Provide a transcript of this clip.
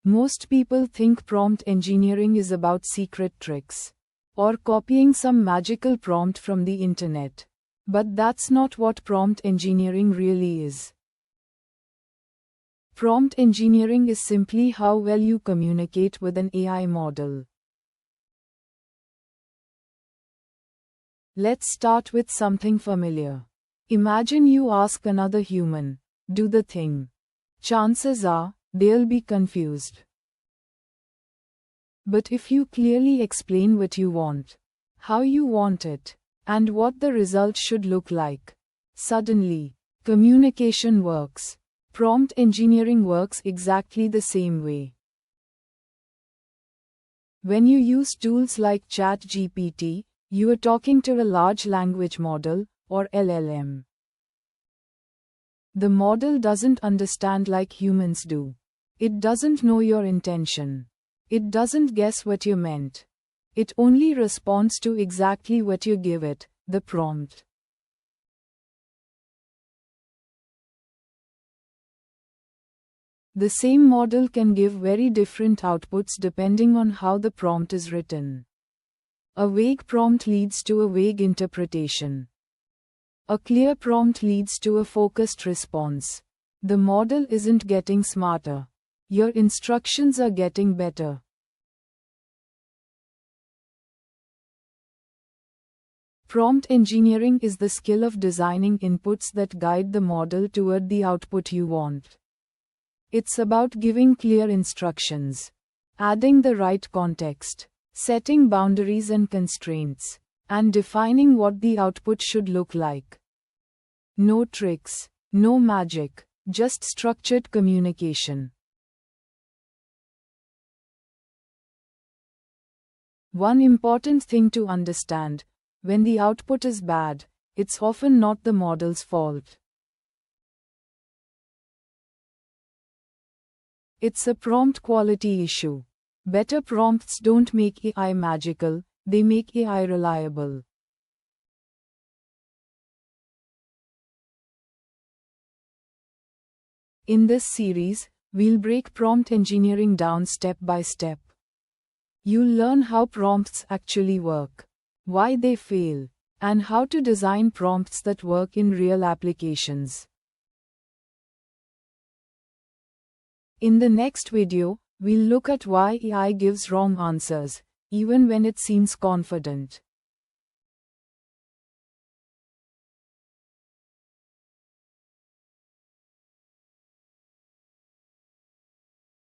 Most people think prompt engineering is about secret tricks or copying some magical prompt from the internet. But that's not what prompt engineering really is. Prompt engineering is simply how well you communicate with an AI model. Let's start with something familiar. Imagine you ask another human, do the thing. Chances are, they'll be confused. But if you clearly explain what you want, how you want it, and what the result should look like, suddenly, communication works. Prompt engineering works exactly the same way. When you use tools like ChatGPT, you are talking to a large language model, or LLM. The model doesn't understand like humans do. It doesn't know your intention. It doesn't guess what you meant. It only responds to exactly what you give it, the prompt. The same model can give very different outputs depending on how the prompt is written. A vague prompt leads to a vague interpretation. A clear prompt leads to a focused response. The model isn't getting smarter. Your instructions are getting better. Prompt engineering is the skill of designing inputs that guide the model toward the output you want. It's about giving clear instructions, adding the right context, setting boundaries and constraints, and defining what the output should look like. No tricks, no magic, just structured communication. One important thing to understand: when the output is bad, it's often not the model's fault. It's a prompt quality issue. Better prompts don't make AI magical, they make AI reliable. In this series, we'll break prompt engineering down step by step. You'll learn how prompts actually work, why they fail, and how to design prompts that work in real applications. In the next video, we'll look at why AI gives wrong answers, even when it seems confident.